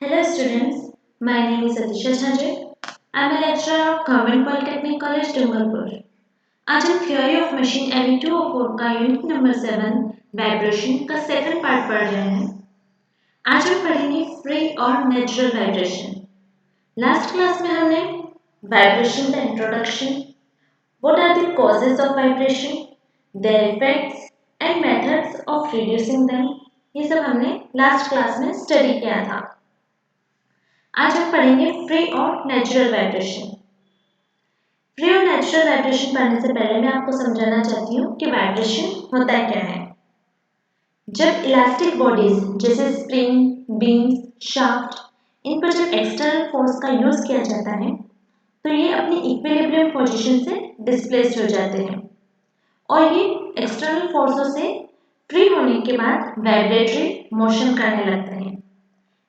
Hello students, my name is Atisha Jhajek. I am a lecturer of Government Polytechnic College, Dungarpur. आज हम theory of machine M 204 का unit number 7 vibration का second part पढ़ रहे हैं। आज हम पढ़ेंगे फ्री और नेचुरल वाइब्रेशन। लास्ट क्लास में हमने वाइब्रेशन का introduction, what are the causes of vibration, their effects and methods of reducing them, ये सब हमने लास्ट क्लास में स्टडी किया था। आज हम पढ़ेंगे फ्री और नेचुरल वाइब्रेशन। फ्री और नेचुरल वाइब्रेशन पढ़ने से पहले मैं आपको समझाना चाहती हूँ कि वाइब्रेशन होता क्या है। जब इलास्टिक बॉडीज जैसे स्प्रिंग, बीम्स, शाफ्ट, इन पर जब एक्सटर्नल फोर्स का यूज किया जाता है तो ये अपनी इक्विलिब्रियम पोजीशन से डिस्प्लेस्ड हो जाते हैं और ये एक्सटर्नल फोर्सों से फ्री होने के बाद वाइब्रेटरी मोशन करने लगते हैं।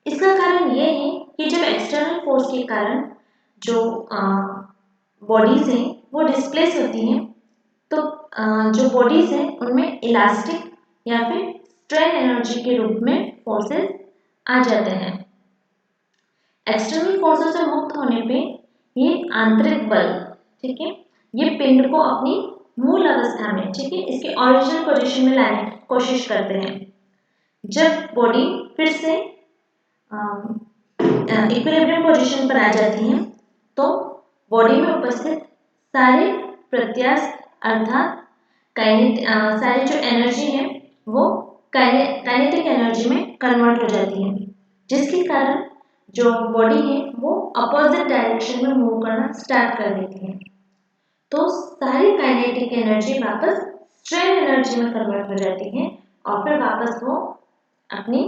इसका कारण ये है कि जब एक्सटर्नल फोर्स के कारण जो बॉडीज हैं वो डिस्प्लेस होती हैं तो जो बॉडीज हैं उनमें इलास्टिक या फिर स्ट्रेन एनर्जी के रूप में फोर्सेस आ जाते हैं। एक्सटर्नल फोर्सों से मुक्त होने पे ये आंतरिक बल, ठीक है, ये पिंड को अपनी मूल अवस्था में, ठीक है, इसके ओरिजिनल पोजीशन में लाने की कोशिश करते हैं। जब बॉडी फिर से इक्विलिब्रियम पोजीशन पर आ जाती हैं तो बॉडी में उपस्थित सारे प्रत्यास्थ अर्थात सारी जो एनर्जी है वो काइनेटिक एनर्जी में कन्वर्ट हो जाती है, जिसके कारण जो बॉडी है वो अपोजिट डायरेक्शन में मूव करना स्टार्ट कर देती है। तो सारी काइनेटिक एनर्जी वापस स्ट्रेन एनर्जी में कन्वर्ट हो जाती है और फिर वापस वो अपनी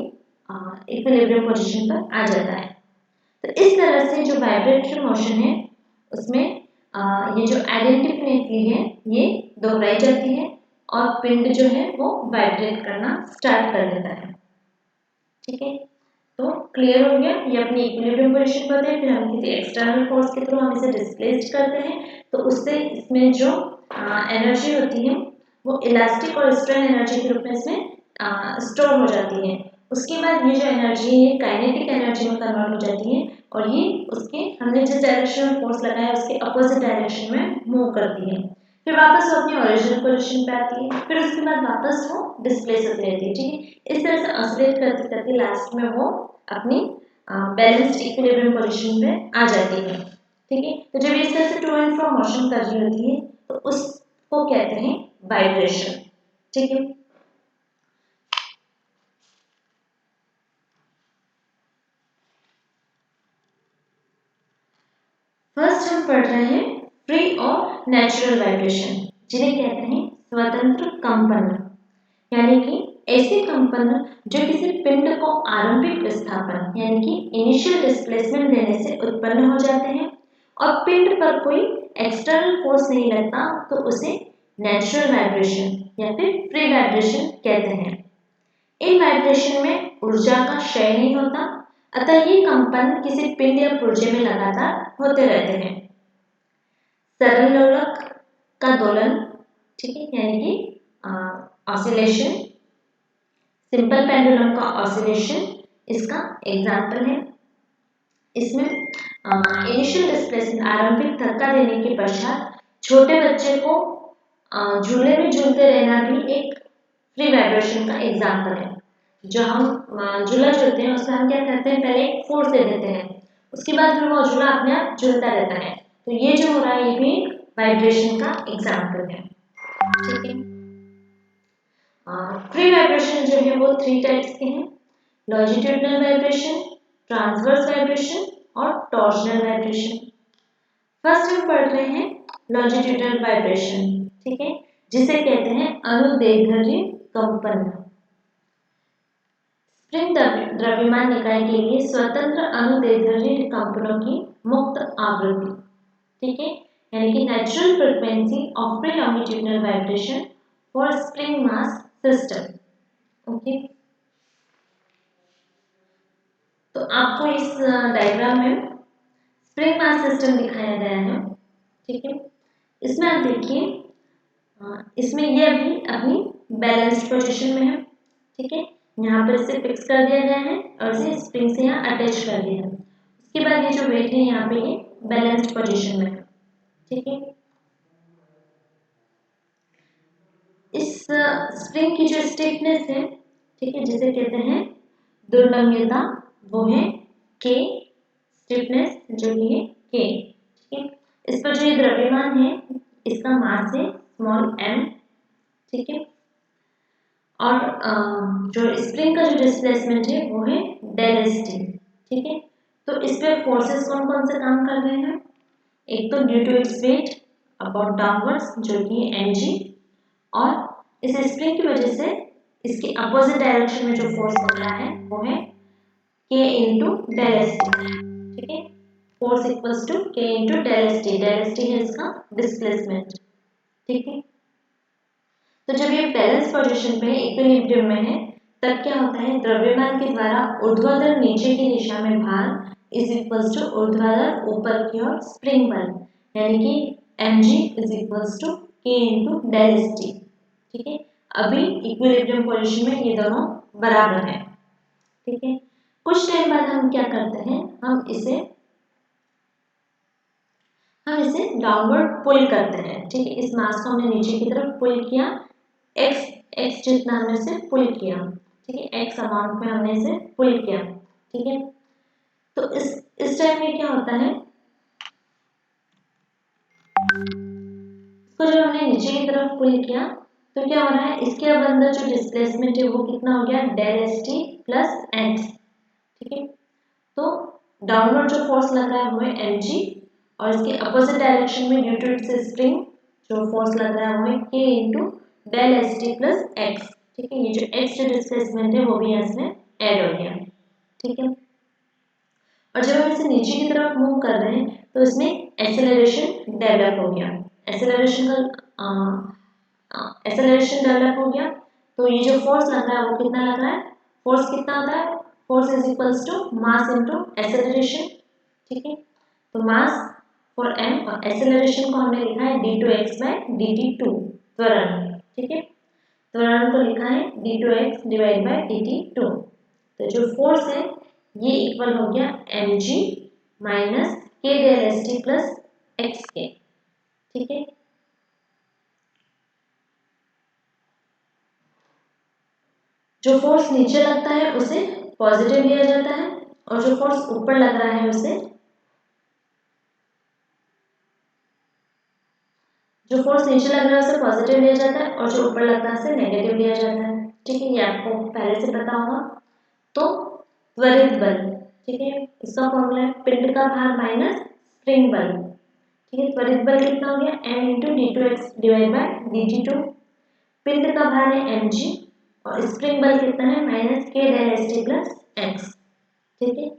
इक्विलिब्रियम पोजीशन पर आ जाता है। तो इस तरह से जो वाइब्रेटरी मोशन है उसमें ये जो आइडेंटिटी है ये दोहराई जाती है और पिंड जो है वो वाइब्रेट करना स्टार्ट कर देता है। ठीक है, तो क्लियर हो गया। ये अपनी इक्विलिब्रियम पोजीशन पर है, फिर हम किसी एक्सटर्नल फोर्स के थ्रू हम इसे डिस्प्लेस्ड करते हैं तो उससे इसमें जो एनर्जी होती है वो इलास्टिक और स्ट्रेन एनर्जी के रूप में इसमें स्टोर हो जाती है। उसके बाद ये जो एनर्जी है काइनेटिक एनर्जी में कन्वर्ट हो जाती है और ये उसके हमने जिस डायरेक्शन में फोर्स लगाया उसके अपोजिट डायरेक्शन में मूव करती है। फिर वापस वो अपनी ओरिजिनल पोजीशन पे आती है, फिर उसके बाद वापस वो डिस्प्लेस होती रहती है। ठीक है, इस तरह से ऑसिलेट करते करते लास्ट में वो अपनी बैलेंस्ड इक्विलिब्रियम पोजीशन पे आ जाती है। ठीक है, तो जब इस तरह से टू एंड फ्रो मोशन कर रही होती है तो उसको कहते हैं वाइब्रेशन। ठीक है, फर्स्ट हम पढ़ रहे हैं फ्री और नेचुरल वाइब्रेशन, जिन्हें कहते हैं स्वतंत्र कंपन, यानी कि ऐसे कंपन जो किसी पिंड को आरंभिक विस्थापन यानी कि इनिशियल डिस्प्लेसमेंट देने से उत्पन्न हो जाते हैं और पिंड पर कोई एक्सटर्नल फोर्स नहीं लगता तो उसे नेचुरल वाइब्रेशन या फिर फ्री वाइब्रेशन कहते हैं। इन वाइब्रेशन में ऊर्जा का क्षय नहीं होता, अतः ये कंपन किसी पिंड या पुर्जे में लगातार होते रहते हैं। सरल लोलक का दोलन, ठीक है, यानी कि ऑसिलेशन, सिंपल पेंडुलम का ऑसिलेशन इसका एग्जाम्पल है। इसमें इनिशियल डिस्प्लेसमेंट आरंभिक धक्का देने के पश्चात छोटे बच्चे को झूले में झूलते रहना भी एक फ्री वाइब्रेशन का एग्जाम्पल है। जो हम झूला झूलते हैं उसमें हम क्या करते हैं, पहले एक फोर्स दे देते हैं, उसके बाद फिर वो झूला अपने आप झूलता रहता है। तो ये जो हो रहा है ये भी वाइब्रेशन का एग्जाम्पल है। ठीक है, फ्री वाइब्रेशन जो है वो 3 टाइप्स के हैं, लॉन्जिट्यूडिनल वाइब्रेशन, ट्रांसवर्स वाइब्रेशन और टॉर्शनल वाइब्रेशन। फर्स्ट हम पढ़ रहे हैं लॉन्जिट्यूडिनल वाइब्रेशन, ठीक है, जिसे कहते हैं अनुदैर्ध्य कंपन। स्प्रिंग द्रव्यमान निकाय के लिए स्वतंत्र अनुदैर्ध्य कंपनों की मुक्त आवृत्ति, ठीक है, यानी कि natural frequency of free longitudinal vibration for spring mass system. Okay, तो आपको इस डायग्राम में स्प्रिंग मास सिस्टम दिखाया गया है। ठीक है, इसमें आप देखिए इसमें ये अभी अपनी बैलेंस्ड पोजीशन में है। ठीक है, यहाँ पर इसे फिक्स कर दिया गया है और इसे स्प्रिंग से यहाँ अटैच कर दिया है। उसके बाद ये जो वेट है यहाँ पे ये बैलेंस्ड पोजीशन में, ठीक है। इस स्प्रिंग की जो स्टिफनेस है, ठीक है, जिसे कहते हैं दुर्लंघ्यता, वो है के, स्टिफनेस जो कि है के, ठीक है। इस पर जो ये द्रव्यमान है इसका मास है स्मॉल m, ठीक है। और जो स्प्रिंग का जो डिस्प्लेसमेंट है वो है डेल एस टी, ठीक है। तो इस पे फोर्सेस कौन कौन से काम कर रहे हैं? एक तो due to its weight upon downwards जो कि mg, और इस स्प्रिंग की वजह से इसके अपोजिट डायरेक्शन में जो फोर्स लग रहा है वो है k into del S t, ठीक है। Force equals to k into del S t है इसका डिस्प्लेसमेंट, ठीक है। तो जब ये बैलेंस पोजीशन पे इक्विलिब्रियम में है तब क्या होता है, द्रव्यमान के द्वारा ऊर्ध्वाधर नीचे की दिशा में भार इज इक्वल्स टू ऊर्ध्वाधर ऊपर की ओर स्प्रिंग बल, यानी कि mg is equals to k into del S t, ठीक है। अभी इक्विलिब्रियम पोजीशन में ये दोनों बराबर है, ठीक है। कुछ टाइम बाद हम क्या करते हैं, हम इसे डाउनवर्ड पुल करते हैं, ठीक है। इस मास को हमने नीचे की तरफ पुल किया, x जितना हमने इसे पुल किया, ठीक है, x अमाउंट में हमने इसे पुल किया, ठीक है। तो इस टाइम में क्या होता है, इसको जब हमने नीचे की तरफ पुल किया तो क्या हो रहा है, इसके अब अंदर जो डिस्प्लेसमेंट है वो कितना हो गया, del S T plus x, ठीक है। तो डाउनवर्ड जो फोर्स लग रहा है वो है mg, और इसके अपोजिट डायरेक्शन में ड्यू टू इट्स स्प्रिंग जो फोर्स लग रहा है वो है k into del S T plus x, ठीक है। ये जो x जो डिस्प्लेसमेंट है वो भी यहाँ इसमें ऐड हो गया, ठीक है। और जब हम इसे नीचे की तरफ मूव कर रहे हैं तो इसमें एक्सेलरेशन डेवलप हो गया, एक्सेलरेशन डेवलप हो गया। तो ये जो फोर्स लग रहा है वो कितना लग रहा है, फोर्स कितना होता है, force is equals to mass into acceleration, ठीक है। तो मास फॉर m और एक्सेलरेशन को हमने लिखा है d2x by dt2, त्वरण, ठीक है। त्वरण को लिखा है d2x डिवाइड बाय dt2। तो जो फोर्स है ये इक्वल हो गया mg minus k del S T plus x के, ठीक है। जो फोर्स नीचे लगता है उसे पॉजिटिव लिया जाता है, और जो फोर्स ऊपर लग रहा है उसे जो फोर्स नीचे लग रहा है उसे पॉजिटिव लिया जाता है, और जो ऊपर लग रहा है उसे नेगेटिव लिया जाता है, ठीक है। ये आपको पहले से पता होगा। तो त्वरित बल, ठीक है, इसका फॉर्मूला है पिंड का भार माइनस स्प्रिंग बल, ठीक है। त्वरित बल कितना हो गया, m into d two x divide by D T two. पिंड का भार है mg, और स्प्रिंग बल कितना है, minus k del S T plus x, ठीक है।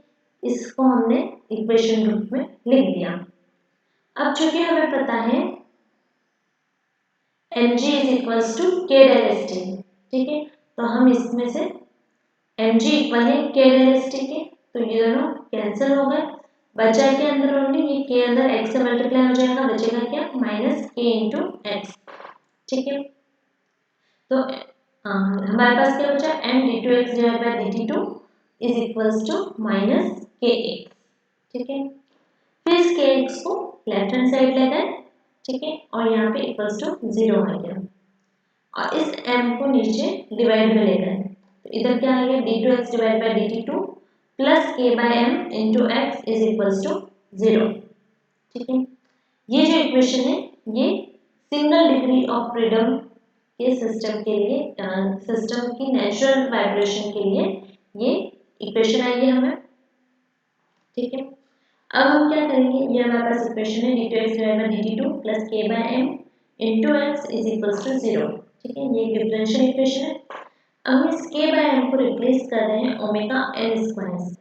इसको हमने इक्वेशन रूप में लिख दिया। अब चूंकि हमें पता है mg is equals to k del S t, ठीक है। तो हम इसमें से mg इक्वल है k डेल एस टी के, तो ये दोनों कैंसिल हो गए, बचा के अंदर ओनली ये k अंदर x से मल्टीप्लाई हो जाएगा, बचेगा क्या, माइनस k इंटू एक्स, ठीक है। तो हमारे पास क्या बचा, m d2x divide by dt2 is equals to minus kx, ठीक है। फिर इस kx को लेफ्ट हैंड साइड ले गए, ठीक है, और यहाँ पे इक्वल्स टू 0 आ गया, और इस m को नीचे डिवाइड में ले गए, तो इधर क्या आ गया, d2x divide by dt2 plus k by m into x is equals to 0, ठीक है। ये जो इक्वेशन है ये सिंगल डिग्री ऑफ फ्रीडम के सिस्टम के लिए, सिस्टम की नेचुरल वाइब्रेशन के लिए ये इक्वेशन आई है हमें, ठीक है। अब हम क्या करेंगे, ये हमारे पास इक्वेशन है d2x divide by dt2 plus k by m into x is equals to 0, ठीक है। ये डिफरेंशियल इक्वेशन है। अब हम इस k बाय m को रिप्लेस कर रहे हैं ओमेगा n स्क्वायर से,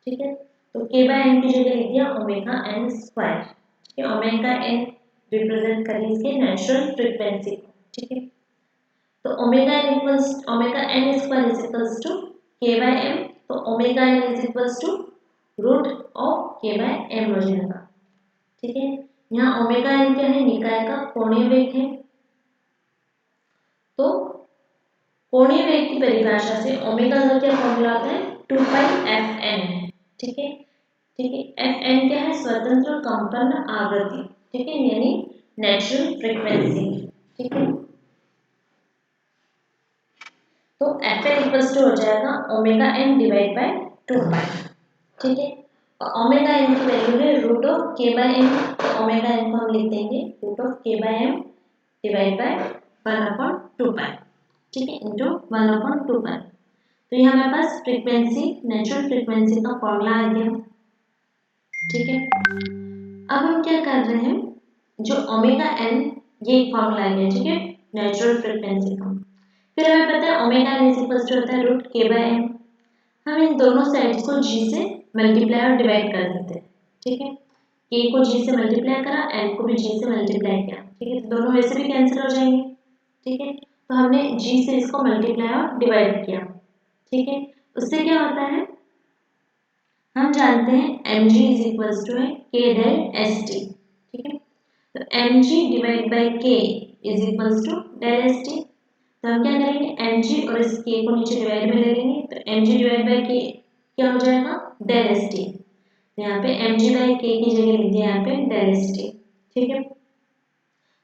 ठीक है। तो k बाय m की जगह लिख दिया ओमेगा n स्क्वायर, ठीक है। ओमेगा n रिप्रेजेंट करें इसके नेचुरल फ्रीक्वेंसी को, ठीक है। तो omega n square is equals to k by m, तो omega n is equals to root of k by m हो जाएगा, ठीक है। यहाँ ओमेगा n क्या है, निकाय का कोणीय वेग है, तो कोणीय वेग की परिभाषा से ओमेगा का क्या फॉर्मूला होता है 2 पाई एफ एन। ठीक है, एफ एन क्या है स्वतंत्र कंपन आवृत्ति। ठीक है, यानी नेचुरल फ्रीक्वेंसी। ठीक है, तो एफ एन इक्वल्स टू हो जाएगा ओमेगा एन डिवाइड बाय 2 पाई। ठीक है, और ओमेगा एन की वैल्यू है रूट ऑफ के बाय एम। ओमेगा एन को हम लिख देंगे रूट ऑफ के बाय एम डिवाइड बाय 1/2 पाई। ठीक है, इंटू 1/2 पाई। तो ये हमारे पास फ्रीक्वेंसी नेचुरल फ्रीक्वेंसी का फॉर्मूला आ गया। ठीक है, अब हम क्या कर रहे हैं, जो ओमेगा एन ये फॉर्मूला आ गया। ठीक है, नेचुरल फ्रीक्वेंसी का। फिर हमें पता है omega n is equal to होता है रूट के बाय एम। हम इन दोनों साइड्स को जी से मल्टीप्लाई और डिवाइड कर देते हैं। ठीक है, के को जी से मल्टीप्लाई करा, एन को भी जी से मल्टीप्लाई किया। ठीक है, तो दोनों वैसे भी कैंसिल हो जाएंगे। ठीक है, तो हमने जी से इसको मल्टीप्लाई और डिवाइड किया। ठीक है, उससे क्या होता है, हम जानते हैं m g is equal to है के डेल एस टी। ठीक है, तो m g divide by k is equal to del S t. तो हम क्या करेंगे एम जी और इस के को नीचे डिवाइड में ले लेंगे, तो एम जी डिवाइड बाई के क्या हो जाएगा डेल एस टी। यहाँ पे एम जी बाई के की जगह लिख दिया यहाँ पे डेल एस टी। ठीक है,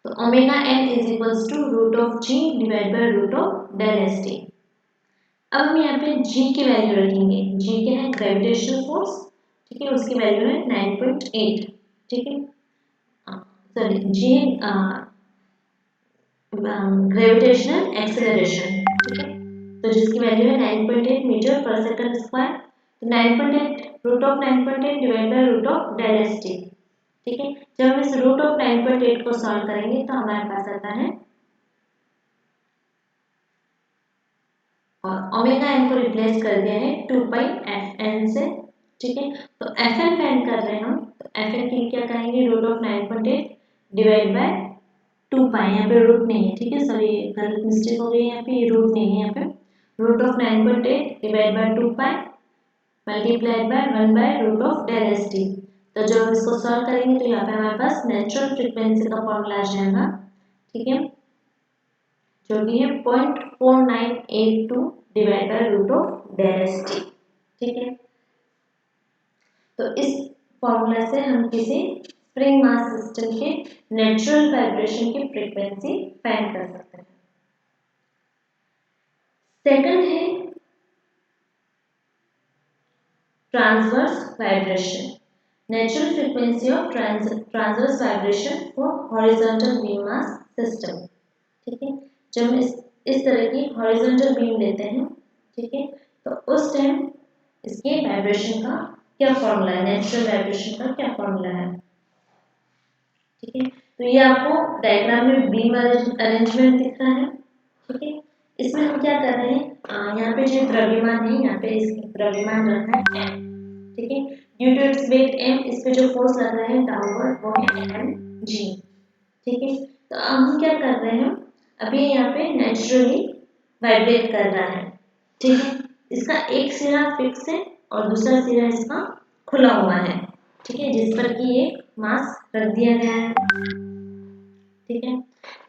तो omega n is equals to root of g divide by root of del S t. अब हम यहाँ पे जी की वैल्यू रखेंगे। जी क्या है ग्रेविटेशनल फोर्स। ठीक है, उसकी वैल्यू है 9.8। ठीक है, सॉरी जी ग्रेविटेशनल एक्सेलरेशन। ठीक है, तो जिसकी वैल्यू है 9.8 मीटर पर सेकंड स्क्वायर। तो 9.8 root of 9.8 divide by root of del S t. ठीक है, जब हम इस रूट ऑफ 9.8 को सॉल्व करेंगे तो हमारे पास आता है, और ओमेगा एन को रिप्लेस कर दिया है 2 पाई एफ एन से। ठीक है, तो एफ एन फाइंड कर रहे हैं हम, तो एफ एन के लिए क्या करेंगे रूट ऑफ 9.8 डिवाइड बाय 2 पाई। यहाँ पे रूट नहीं है। ठीक है, सॉरी गलत मिस्टेक हो गई, यहाँ पे ये रूट नहीं है। यहाँ पे root of 9.8 divide by 2 pi multiplied by 1 by root of del S t. तो जब हम इसको सॉल्व करेंगे तो यहाँ पे हमारे पास नेचुरल फ्रीक्वेंसी का फॉर्मूला आ जाएगा। ठीक है, जो कि है 0.4982 divide by root of del S t. ठीक है, तो इस फॉर्मूला से हम किसी स्प्रिंग मास सिस्टम के नेचुरल वाइब्रेशन की फ्रीक्वेंसी फाइंड कर सकते हैं। सेकंड है transverse vibration, natural frequency of transverse vibration for horizontal beam mass system. ठीक है, जब हम इस तरह की हॉरिजॉन्टल बीम लेते हैं, ठीक है, तो उस टाइम इसके वाइब्रेशन का क्या फॉर्मूला है, नेचुरल वाइब्रेशन का क्या फॉर्मूला है। ठीक है, तो ये आपको डायग्राम में बीम अरेंजमेंट दिख रहा है। ठीक है, इसमें हम क्या कर रहे हैं, यहाँ पे जो द्रव्यमान है, यहाँ पे इसकी द्रव्यमान रखना है m। ठीक है, due to its weight m, इस पे जो फोर्स लग रहा है डाउनवर्ड वो है एम जी। ठीक है, तो अब हम क्या कर रहे हैं, अभी यहाँ पे नेचुरली वाइब्रेट कर रहा है। ठीक है, इसका एक सिरा फिक्स है और दूसरा सिरा इसका खुला हुआ है। ठीक है, जिस पर कि ये मास रख दिया गया है। ठीक है,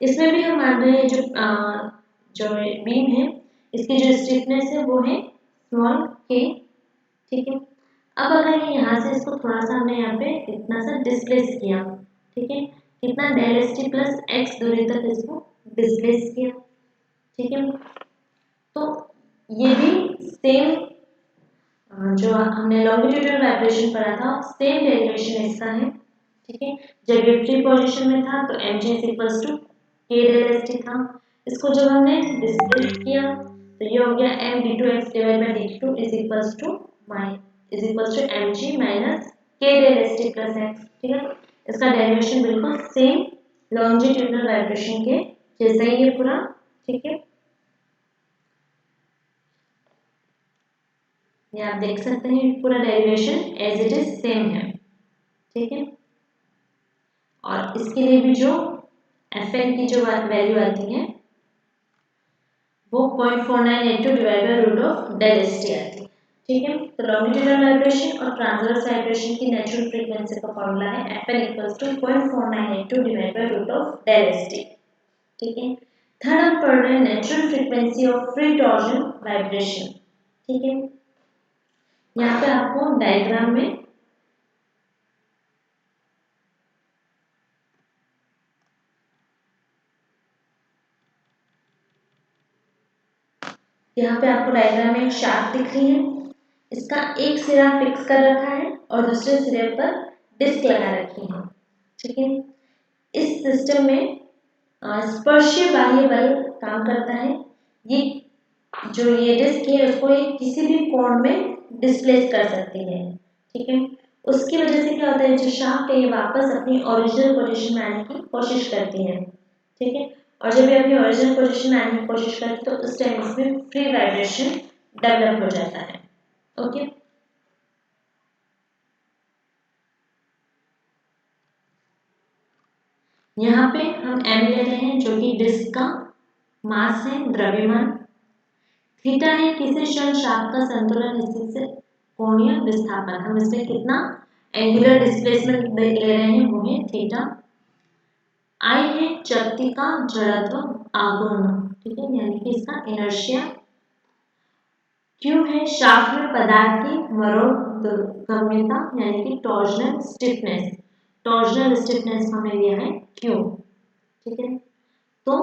इसमें भी हम मान रहे हैं जो बीम है इसकी जो स्टिफनेस है वो है स्मॉल के। ठीक है, अब अगर ये यहाँ से इसको थोड़ा सा हमने यहाँ पे इतना सा डिस्प्लेस किया। ठीक है, कितना del S T plus x दूरी तक इसको डिस्प्लेस किया। ठीक है, तो ये भी सेम जो हमने लॉन्गिट्यूडनल वाइब्रेशन पढ़ा था सेम डेरिवेशन इसका है। ठीक है, जब ये फ्री पोजीशन में था तो m g is equals to k del S t था। इसको जब हमने डिस्प्लेस किया तो ये हो गया M D two x divide by D two is equals to M G minus K del S T plus x. ठीक है, इसका डेरिवेशन बिल्कुल सेम लॉन्जिट्यूडनल वाइब्रेशन के जैसा ही है पूरा। ठीक है, ये आप देख सकते हैं पूरा derivation as it is same है। ठीक है, और इसके लिए भी जो एफ एन की जो वैल्यू आती है वो 0.4982 divide by root of del S t आती है। ठीक है, तो लॉन्गिट्यूडनल वाइब्रेशन और ट्रांसवर्स वाइब्रेशन की नेचुरल फ्रीक्वेंसी का फॉर्मूला है f n equals to 0.4982 divide by root of del S t. ठीक है, थर्ड हम पढ़ रहे हैं natural frequency of free torsion vibration. ठीक है, यहाँ पे आपको डायग्राम में एक शाफ्ट दिख रही है। इसका एक सिरा फिक्स कर रखा है और दूसरे सिरे पर डिस्क लगा रखी है। ठीक है, इस सिस्टम में स्पर्शीय बाह्य बल काम करता है। ये जो ये डिस्क है उसको ये किसी भी कोण में डिस्प्लेस कर सकती है। ठीक है, उसकी वजह से क्या होता है, जो शाफ्ट है ये वापस अपनी ओरिजिनल पोजीशन में आने की कोशिश करती है। ठीक है, और जब ये अपनी ओरिजिनल पोजीशन में आने की कोशिश करती है तो उस टाइम इसमें फ्री वाइब्रेशन डेवलप हो जाता है। ओके, यहाँ पे हम m ले रहे हैं जो कि डिस्क का मास है, द्रव्यमान। थीटा है किसी क्षण शाफ्ट का संतुलन स्थिति से कोणीय विस्थापन। हम इसमें कितना एंगुलर डिस्प्लेसमेंट ले रहे हैं वो है थीटा। आई है चक्ति का जड़त्व आघूर्ण। ठीक है, यानी कि इसका इनर्शिया। क्यू है शाफ्ट में पदार्थ की मरोड़गम्यता यानी कि टॉर्जनल स्टिफनेस। टॉर्जनल स्टिफनेस हमें लिया है क्यू। ठीक है, तो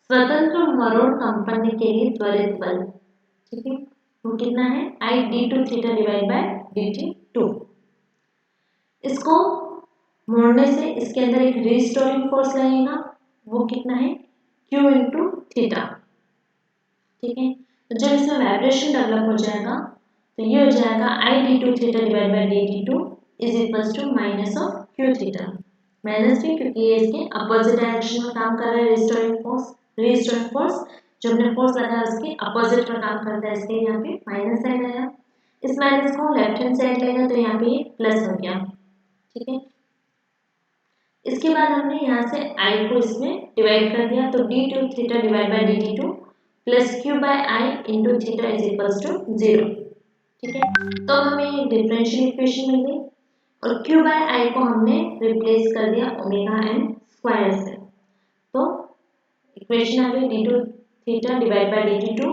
स्वतंत्र मरोड़ कंपन के लिए त्वरित बल, ठीक है, वो कितना है I d two theta divide by D T two. इसको मोड़ने से इसके अंदर एक रिस्टोरिंग फोर्स लगेगा, वो कितना है क्यू इंटू थीटा। ठीक है, तो जब इसमें वाइब्रेशन डेवलप हो जाएगा तो ये हो जाएगा I d two theta divide by D T two is equals to minus of q theta. Minus भी क्योंकि ये इसके अपोजिट डायरेक्शन में काम कर रहा है। रिस्टोरिंग फोर्स जो हमने फोर्स लगाया उसके अपोजिट में काम करता है, इसलिए यहाँ पे माइनस साइन आया। इस माइनस को लेफ्ट हैंड साइड लेगा तो यहाँ पे ये प्लस हो गया। ठीक है, इसके बाद हमने यहाँ से i को इसमें डिवाइड कर दिया तो d two theta divide by D T two plus q by I into theta is equals to 0। ठीक है, तो हमें डिफरेंशियल इक्वेशन मिल गई और q बाय आई को हमने रिप्लेस कर दिया ओमेगा n स्क्वायर से। तो इक्वेशन आ गई D two theta divide by D T two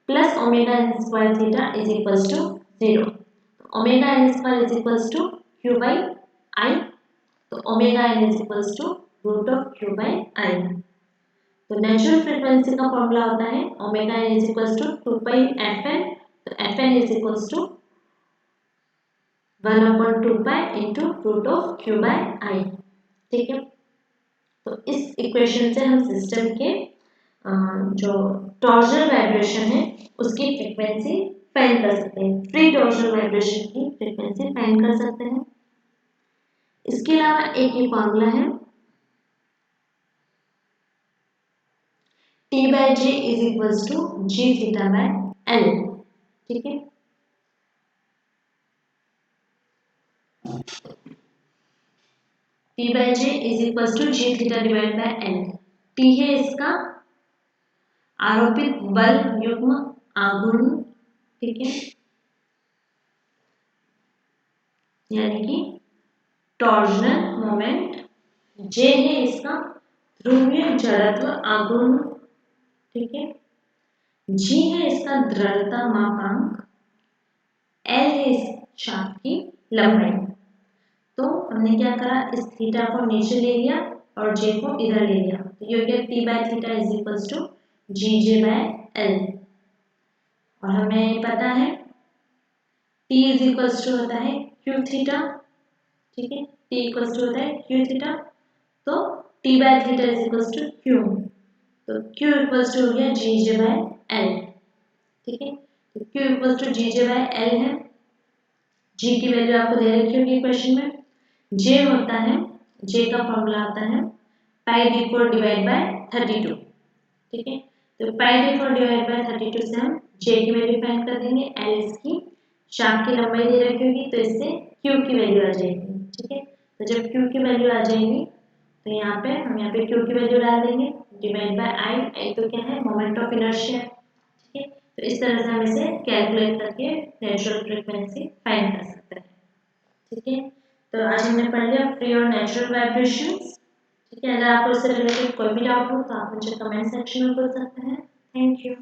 plus omega n square theta is equals to 0। Omega n square is equals to q by I, तो omega n is equals to root of q by I. तो natural frequency का formula होता है omega n is equals to 2 pi fn, तो fn is equals to 1/2 pi into root of q by I. ठीक है, तो इस equation से हम सिस्टम के जो टॉर्जनल वाइब्रेशन है उसकी फ्रीक्वेंसी फाइंड कर सकते हैं, फ्री टॉर्जनल वाइब्रेशन की फ्रीक्वेंसी फाइंड कर सकते हैं। इसके अलावा एक ही फॉर्मूला है T by J is equals to G theta by L। ठीक है, T by J is equals to G theta divide by L। T है इसका आरोपित बल युग्म आघूर्ण। ठीक है, यानी कि टॉर्जनल मोमेंट। J है इसका ध्रुवीय जड़त्व आघूर्ण। ठीक है, G है इसका दृढ़ता मापांक। L है इस शाफ्ट की लंबाई। तो हमने क्या करा, इस थीटा को नीचे ले लिया और J को इधर ले लिया, तो ये हो गया T by theta is equals to g j by L। और हमें पता है T इज इक्वल्स टू होता है क्यू थीटा। ठीक है, T इक्वल्स टू होता है क्यू थीटा, तो T by theta is equals to Q, तो Q इक्वल्स टू हो गया जी जे बाय L। ठीक है, तो Q equals to g j by L है। G की वैल्यू आपको दे रखी होगी क्वेश्चन में। J होता है, J का फॉर्मूला होता है पाई डी फोर डिवाइड बाय 32। ठीक है, तो पाई डी फोर डिवाइड बाय 32 से हम J की वैल्यू फाइंड कर देंगे। L इसकी शाफ्ट की लंबाई दे रखी होगी तो इससे Q की वैल्यू आ जाएगी। ठीक है, तो जब Q की वैल्यू आ जाएगी तो यहाँ पे हम यहाँ पे Q की वैल्यू डाल देंगे डिवाइड बाय I। I तो क्या है, मोमेंट ऑफ इनर्शिया। ठीक है, तो इस तरह से हम इसे कैलकुलेट करके नेचुरल फ्रीक्वेंसी फाइंड कर सकते हैं। ठीक है, तो आज हमने पढ़ लिया फ्री और नेचुरल वाइब्रेशंस। ठीक है, अगर आपको इससे रिलेटेड कोई भी डाउट हो तो आप मुझे कमेंट सेक्शन में पूछ सकते हैं। Thank you.